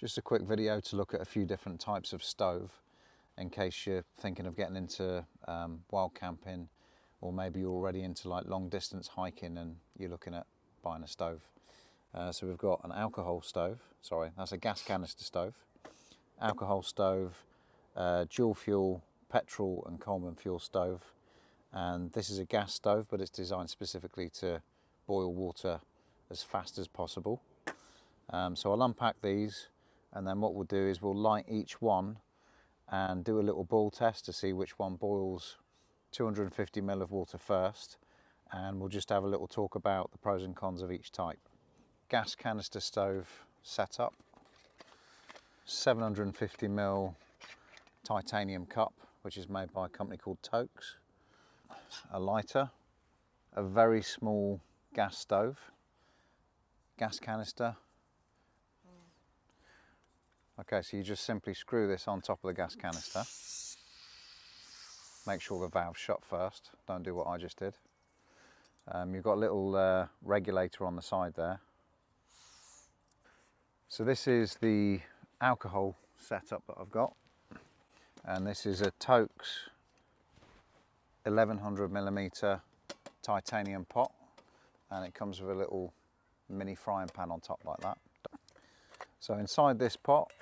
Just a quick video to look at a few different types of stove in case you're thinking of getting into wild camping, or maybe you're already into like long distance hiking and you're looking at buying a stove. So we've got an alcohol stove, sorry, that's a gas canister stove, alcohol stove, dual fuel, petrol and Coleman fuel stove, and this is a gas stove but it's designed specifically to boil water as fast as possible. So I'll unpack these, and then what we'll do is we'll light each one and do a little boil test to see which one boils 250 ml of water first, and we'll just have a little talk about the pros and cons of each type. Gas canister stove setup, 750 ml titanium cup, which is made by a company called Tokes, a lighter, a very small gas stove, gas canister. Okay, so you just simply screw this on top of the gas canister. Make sure the valve's shut first, don't do what I just did. You've got a little regulator on the side there. So this is the alcohol setup that I've got, and this is a Tokes 1100mm titanium pot, and it comes with a little mini frying pan on top like that. So inside this pot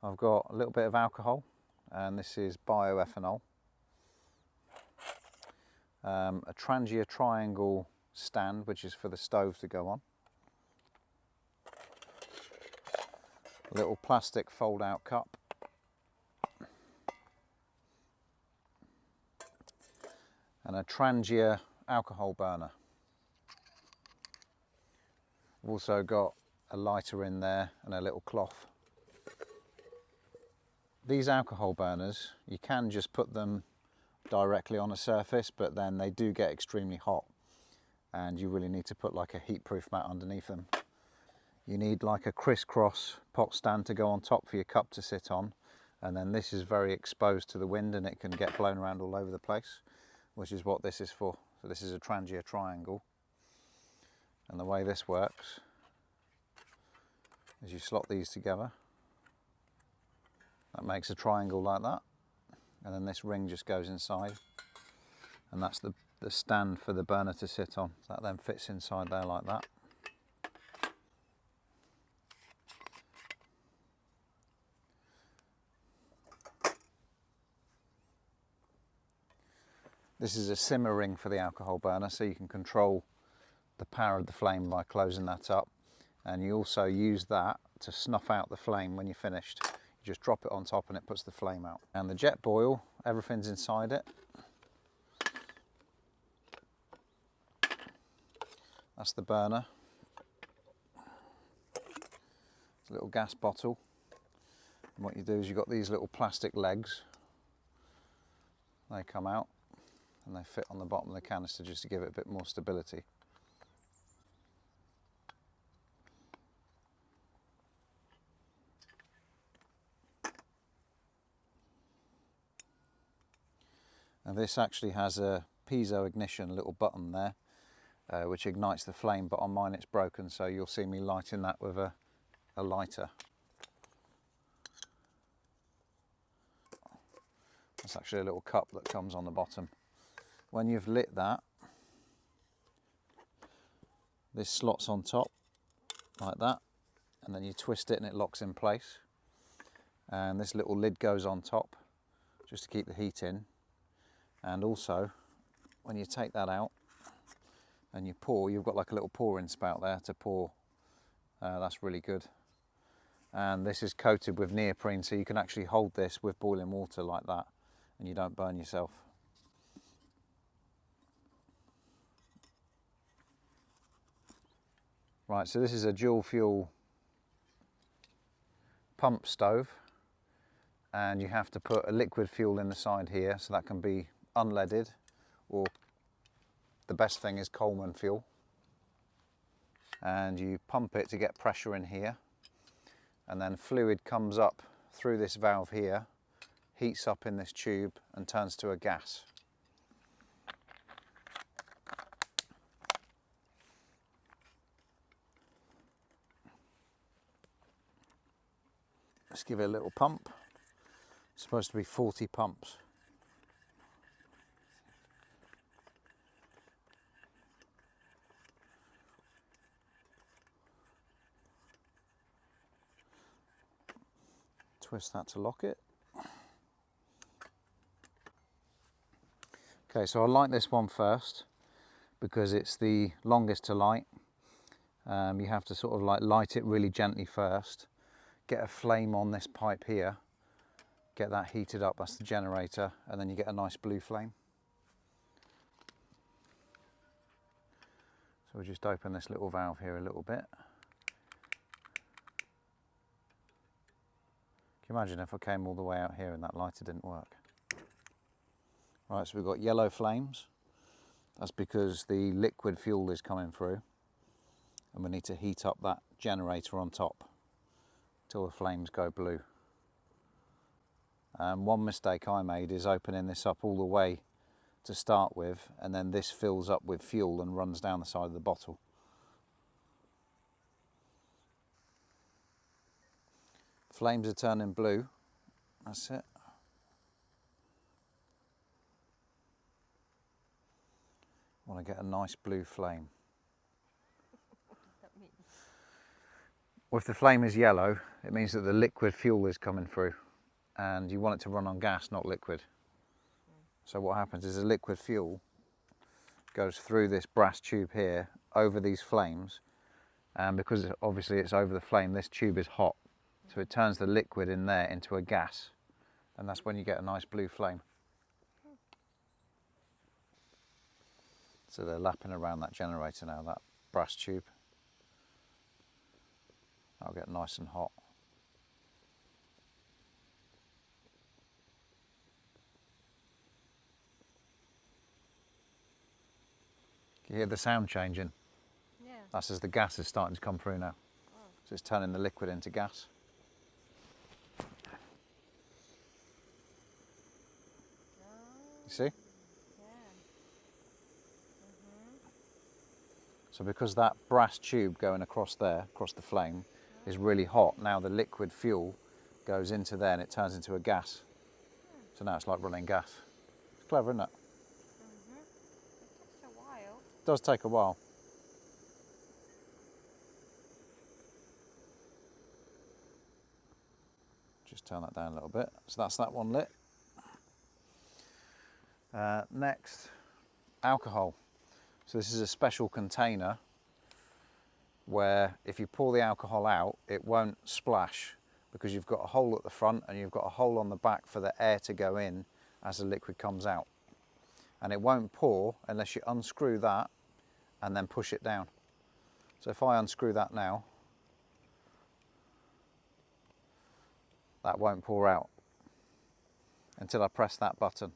I've got a little bit of alcohol, and this is bioethanol, a Trangia triangle stand which is for the stove to go on, a little plastic fold out cup, and a Trangia alcohol burner. I've also got a lighter in there and a little cloth. These alcohol burners, you can just put them directly on a surface, but then they do get extremely hot and you really need to put like a heat-proof mat underneath them. You need like a crisscross pot stand to go on top for your cup to sit on, and then this is very exposed to the wind and it can get blown around all over the place, which is what this is for. So this is a Trangia triangle, and the way this works is you slot these together. That makes a triangle like that, and then this ring just goes inside, and that's the stand for the burner to sit on. That then fits inside there like that. This is a simmer ring for the alcohol burner, so you can control the power of the flame by closing that up, and you also use that to snuff out the flame when you're finished. You just drop it on top and it puts the flame out. And the JetBoil, everything's inside it. That's the burner. It's a little gas bottle. And what you do is you've got these little plastic legs. They come out and they fit on the bottom of the canister just to give it a bit more stability. And this actually has a piezo ignition, a little button there, which ignites the flame, but on mine it's broken, so you'll see me lighting that with a lighter. That's actually a little cup that comes on the bottom. When you've lit that, this slots on top like that, and then you twist it and it locks in place. And this little lid goes on top just to keep the heat in. And also, when you take that out and you pour, you've got like a little pouring spout there to pour. That's really good. And this is coated with neoprene, so you can actually hold this with boiling water like that and you don't burn yourself. Right, so this is a dual fuel pump stove, and you have to put a liquid fuel in the side here, so that can be unleaded, or the best thing is Coleman fuel, and you pump it to get pressure in here, and then fluid comes up through this valve here, heats up in this tube and turns to a gas. Let's give it a little pump. It's supposed to be 40 pumps. Twist that to lock it. Okay, so I light this one first because it's the longest to light. You have to sort of like light it really gently first, get a flame on this pipe here, get that heated up, that's the generator, and then you get a nice blue flame. So we'll just open this little valve here a little bit. Can you imagine if I came all the way out here and that lighter didn't work? Right, so we've got yellow flames. That's because the liquid fuel is coming through and we need to heat up that generator on top till the flames go blue. One mistake I made is opening this up all the way to start with, and then this fills up with fuel and runs down the side of the bottle. Flames are turning blue, that's it. I want to get a nice blue flame. If the flame is yellow, it means that the liquid fuel is coming through, and you want it to run on gas, not liquid. So what happens is the liquid fuel goes through this brass tube here, over these flames, and because obviously it's over the flame, this tube is hot, so it turns the liquid in there into a gas, and that's when you get a nice blue flame. So they're lapping around that generator now, that brass tube. That'll get nice and hot. Can you hear the sound changing? Yeah. That's as the gas is starting to come through now. Oh. So it's turning the liquid into gas. You see? So because that brass tube going across there, across the flame, is really hot, now the liquid fuel goes into there and it turns into a gas. So now it's like running gas. It's clever, isn't it? It takes a while. It does take a while. Just turn that down a little bit. So that's that one lit. Next, alcohol. So this is a special container where if you pour the alcohol out, it won't splash because you've got a hole at the front and you've got a hole on the back for the air to go in as the liquid comes out. And it won't pour unless you unscrew that and then push it down. So if I unscrew that now, that won't pour out until I press that button.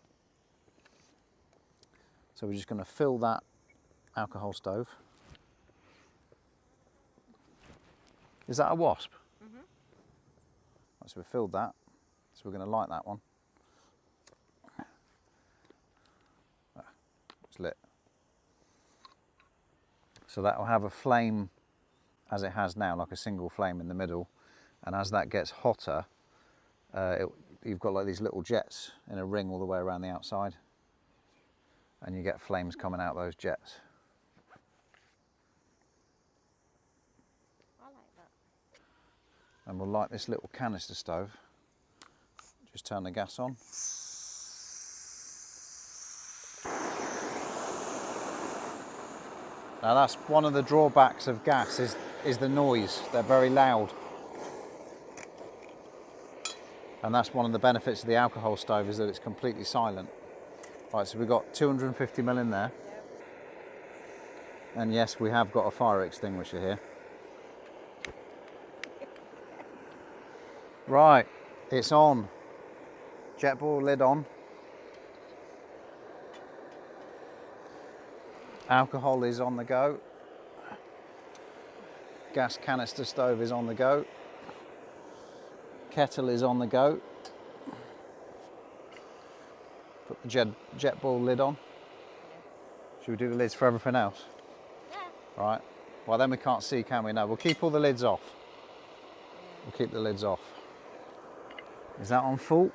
So we're just going to fill that alcohol stove. Is that a wasp? Mm-hmm. Right, so we've filled that. So we're going to light that one. It's lit. So that will have a flame as it has now, like a single flame in the middle. And as that gets hotter, you've got like these little jets in a ring all the way around the outside. And you get flames coming out those jets. I like that. And we'll light this little canister stove. Just turn the gas on. Now that's one of the drawbacks of gas is the noise. They're very loud. And that's one of the benefits of the alcohol stove is that it's completely silent. Right, so we've got 250 ml in there. Yep. And yes, we have got a fire extinguisher here. Right, it's on. JetBoil lid on. Alcohol is on the go. Gas canister stove is on the go. Kettle is on the go. Put the JetBoil lid on. Should we do the lids for everything else? Yeah. Right. Well, then we can't see, can we? No, we'll keep all the lids off. We'll keep the lids off. Is that on full?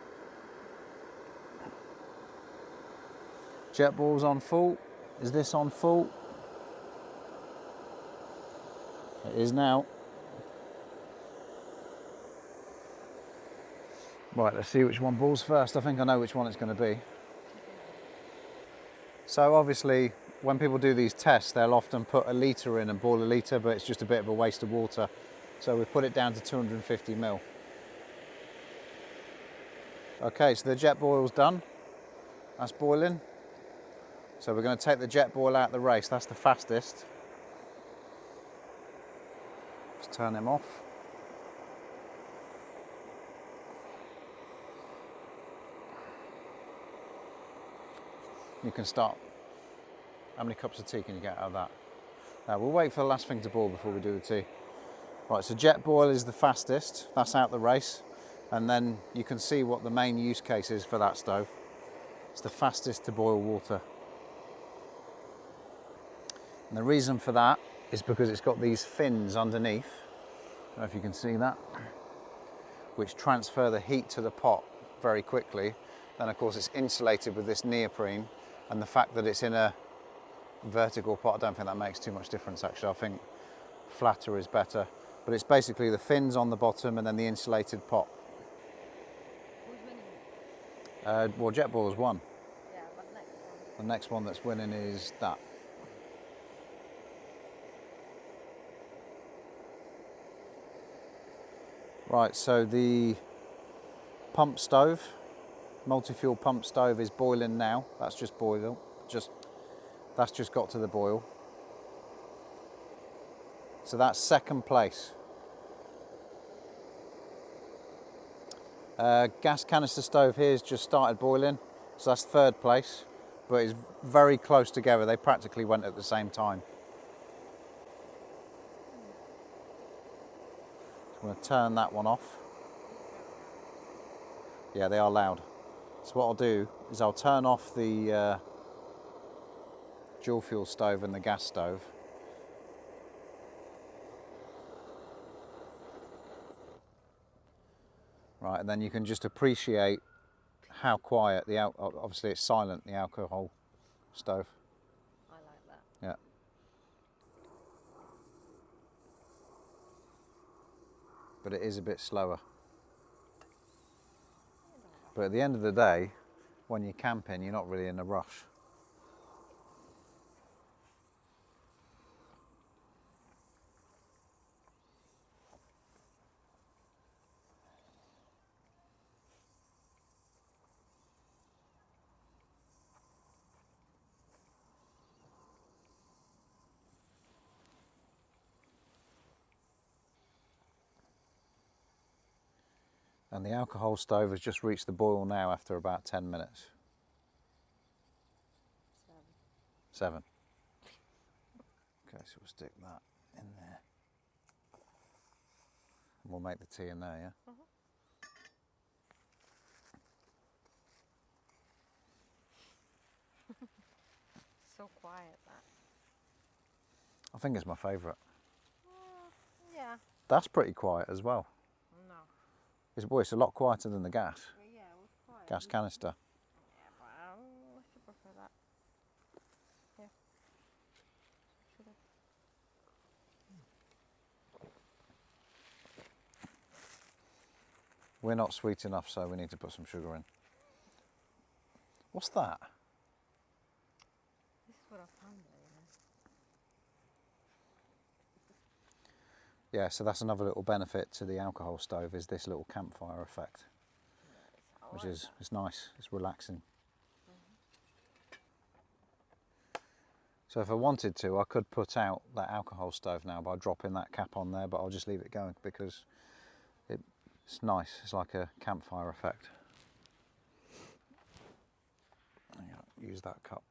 JetBoil's on full. Is this on full? It is now. Right, let's see which one boils first. I think I know which one it's going to be. So obviously, when people do these tests, they'll often put a litre in and boil a litre, but it's just a bit of a waste of water. So we've put it down to 250 ml. Okay, so the JetBoil's done. That's boiling. So we're going to take the JetBoil out of the race. That's the fastest. Just turn him off. You can start. How many cups of tea can you get out of that? Now we'll wait for the last thing to boil before we do the tea. Right, so JetBoil is the fastest. That's out the race. And then you can see what the main use case is for that stove. It's the fastest to boil water. And the reason for that is because it's got these fins underneath. I don't know if you can see that, which transfer the heat to the pot very quickly. Then of course it's insulated with this neoprene, and the fact that it's in a vertical pot, I don't think that makes too much difference actually. I think flatter is better. But it's basically the fins on the bottom and then the insulated pot. Who's winning? Well, JetBoil's won. Yeah, but next one. The next one that's winning is that. Right, so the pump stove, multi-fuel pump stove is boiling now. That's just boiling. That's just got to the boil. So that's second place. Gas canister stove here has just started boiling, so that's third place, but it's very close together. They practically went at the same time. So I'm going to turn that one off. Yeah, they are loud. So what I'll do is I'll turn off the dual fuel stove and the gas stove. Right, and then you can just appreciate how quiet obviously it's silent, the alcohol stove. I like that. Yeah. But it is a bit slower. But at the end of the day, when you're camping, you're not really in a rush. And the alcohol stove has just reached the boil now after about 10 minutes. 7. Okay, so we'll stick that in there. And we'll make the tea in there, yeah? So quiet that. I think it's my favourite. Yeah. That's pretty quiet as well. No. It's a lot quieter than the gas. Yeah, it was quiet. Gas canister. Yeah, but I still prefer that. Yeah. Sugar. We're not sweet enough, so we need to put some sugar in. What's that? This is what I found there, Yeah, so that's another little benefit to the alcohol stove, is this little campfire effect, which is it's nice, it's relaxing. So if I wanted to, I could put out that alcohol stove now by dropping that cap on there, but I'll just leave it going because it's nice. It's like a campfire effect. Use that cup.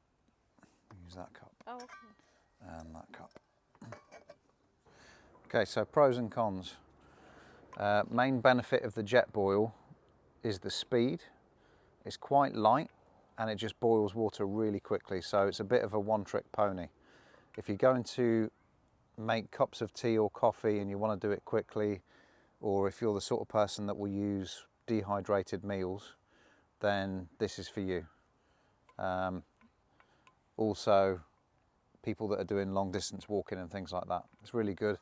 Use that cup. Oh, okay. And that cup. Okay, so pros and cons. Main benefit of the JetBoil is the speed. It's quite light and it just boils water really quickly, so it's a bit of a one-trick pony. If you're going to make cups of tea or coffee and you want to do it quickly, or if you're the sort of person that will use dehydrated meals, then this is for you. Also, people that are doing long distance walking and things like that. It's really good.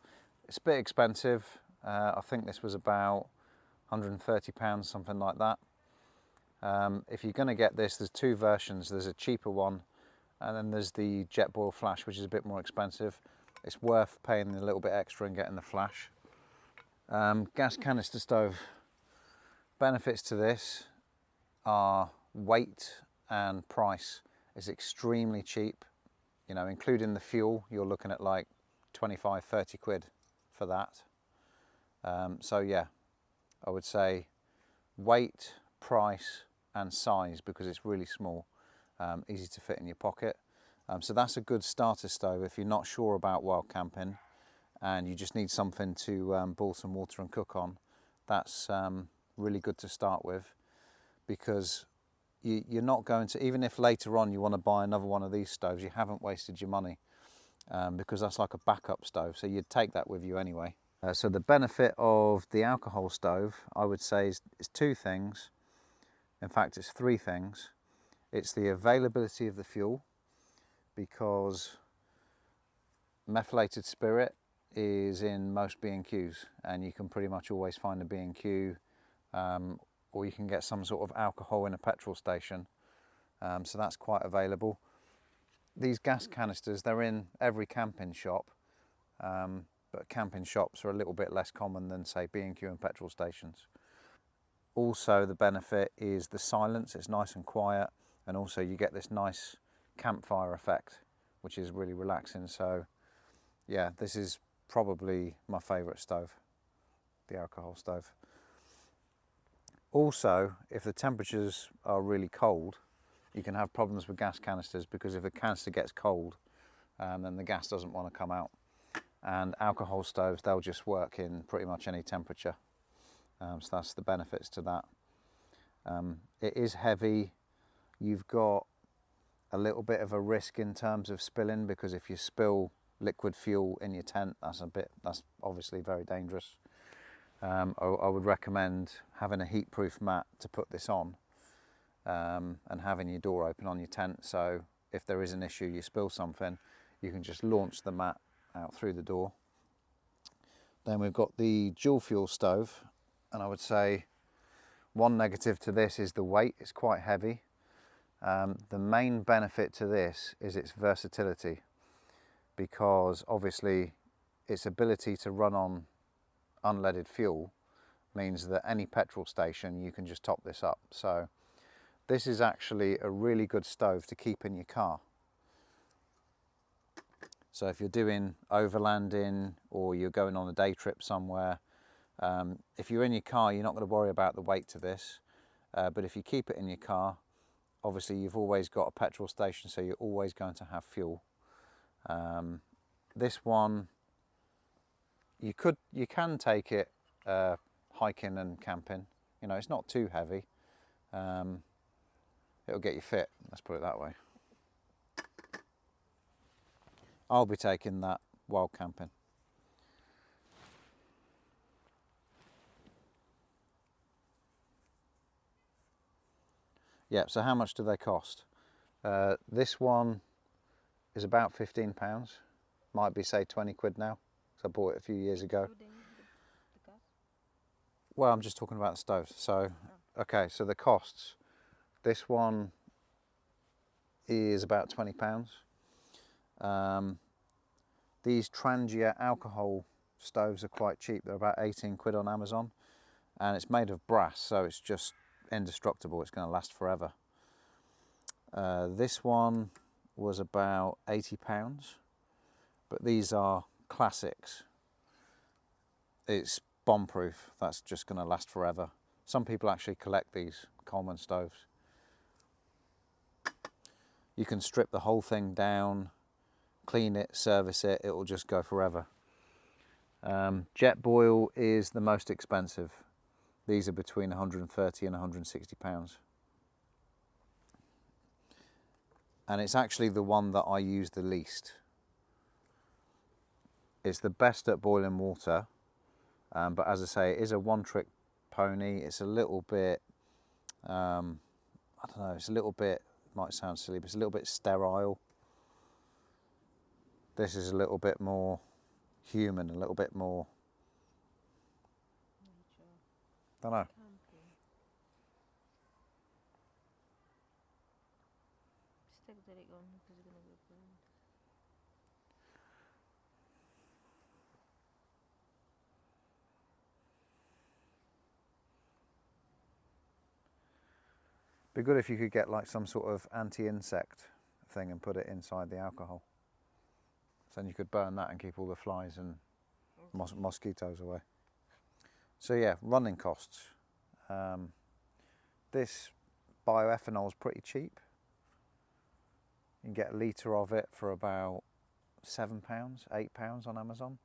It's a bit expensive. I think this was about £130, something like that. If you're going to get this, there's two versions. There's a cheaper one, and then there's the JetBoil Flash, which is a bit more expensive. It's worth paying a little bit extra and getting the Flash. Gas canister stove. Benefits to this are weight and price. It's extremely cheap. You know, including the fuel, you're looking at like 25, 30 quid for that. So yeah, I would say weight, price and size, because it's really small, easy to fit in your pocket. So that's a good starter stove if you're not sure about wild camping and you just need something to boil some water and cook on. That's really good to start with, because you're not going to, even if later on you want to buy another one of these stoves, you haven't wasted your money, because that's like a backup stove, so you'd take that with you anyway. So the benefit of the alcohol stove, I would say, is two things. In fact, it's three things. It's the availability of the fuel, because methylated spirit is in most B&Qs, and you can pretty much always find a B&Q, or you can get some sort of alcohol in a petrol station, so that's quite available. These gas canisters, they're in every camping shop, but camping shops are a little bit less common than, say, B&Q and petrol stations. Also, the benefit is the silence. It's nice and quiet, and also you get this nice campfire effect, which is really relaxing. So yeah, this is probably my favourite stove, the alcohol stove. Also, if the temperatures are really cold, you can have problems with gas canisters, because if the canister gets cold, then the gas doesn't want to come out. And alcohol stoves, they'll just work in pretty much any temperature. So that's the benefits to that. It is heavy. You've got a little bit of a risk in terms of spilling, because if you spill liquid fuel in your tent, that's obviously very dangerous. I would recommend having a heat-proof mat to put this on, and having your door open on your tent, so if there is an issue, you spill something, you can just launch the mat out through the door. Then we've got the dual fuel stove, and I would say one negative to this is the weight. It's quite heavy. The main benefit to this is its versatility, because obviously its ability to run on unleaded fuel means that any petrol station, you can just top this up. So this is actually a really good stove to keep in your car. So if you're doing overlanding or you're going on a day trip somewhere, if you're in your car, you're not going to worry about the weight to this. But if you keep it in your car, obviously you've always got a petrol station, so you're always going to have fuel. This one, you can take it hiking and camping. You know, it's not too heavy. It'll get you fit, let's put it that way. I'll be taking that while camping. Yeah, so how much do they cost? This one is about £15. Might be, say, 20 quid now, because I bought it a few years ago. Including the gas? Well, I'm just talking about the stoves. So, okay, so the costs. This one is about £20. These Trangia alcohol stoves are quite cheap. They're about 18 quid on Amazon, and it's made of brass, so it's just indestructible. It's going to last forever. This one was about £80, but these are classics. It's bomb-proof. That's just going to last forever. Some people actually collect these Coleman stoves. You can strip the whole thing down, clean it, service it, it will just go forever. JetBoil is the most expensive. These are between 130 and 160 pounds. And it's actually the one that I use the least. It's the best at boiling water, but as I say, it is a one-trick pony. It's a little bit, I don't know, it's a little bit, might sound silly, but it's a little bit sterile. This is a little bit more human, a little bit more, I don't know. Stick the light on because it's gonna get burned. Be good if you could get like some sort of anti-insect thing and put it inside the alcohol. So then you could burn that and keep all the flies and mosquitoes away. So yeah, running costs. This bioethanol is pretty cheap. You can get a litre of it for about £7, £8 on Amazon.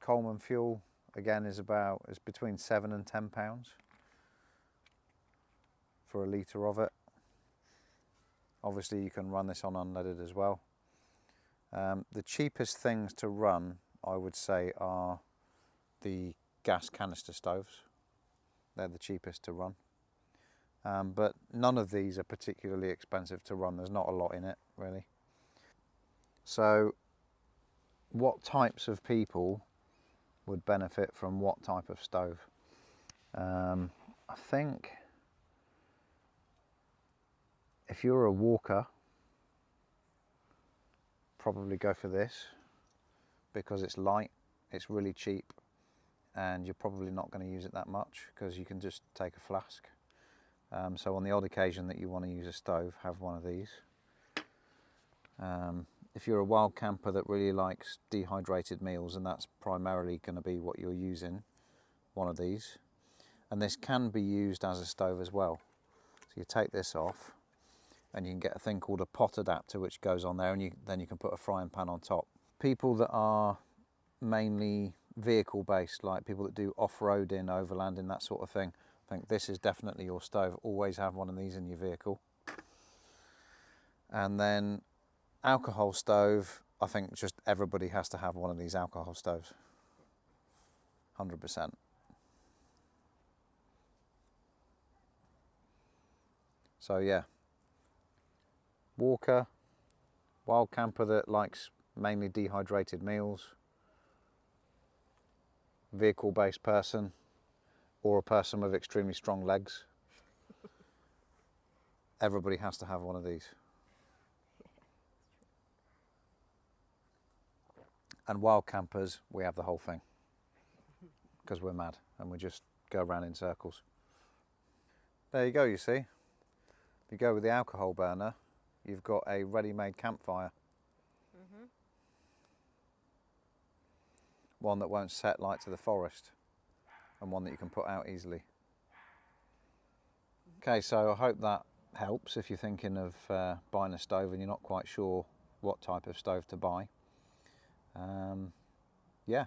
Coleman fuel again is between £7 and £10 for a litre of it. Obviously you can run this on unleaded as well. The cheapest things to run, I would say, are the gas canister stoves. They're the cheapest to run. But none of these are particularly expensive to run. There's not a lot in it, really. So what types of people would benefit from what type of stove? I think if you're a walker, probably go for this because it's light, it's really cheap, and you're probably not going to use it that much because you can just take a flask. So on the odd occasion that you want to use a stove, have one of these. If you're a wild camper that really likes dehydrated meals, and that's primarily going to be what you're using, one of these. And this can be used as a stove as well. So you take this off and you can get a thing called a pot adapter which goes on there, and then you can put a frying pan on top. People that are mainly vehicle based, like people that do off-roading, overlanding, that sort of thing, I think this is definitely your stove. Always have one of these in your vehicle. And then alcohol stove, I think just everybody has to have one of these alcohol stoves. 100%. So yeah, walker, wild camper that likes mainly dehydrated meals, vehicle based person, or a person with extremely strong legs. Everybody has to have one of these. And wild campers, we have the whole thing because we're mad and we just go around in circles. There you go, you see. If you go with the alcohol burner, you've got a ready-made campfire. One that won't set light to the forest and one that you can put out easily. Okay, so I hope that helps if you're thinking of buying a stove and you're not quite sure what type of stove to buy. Yeah,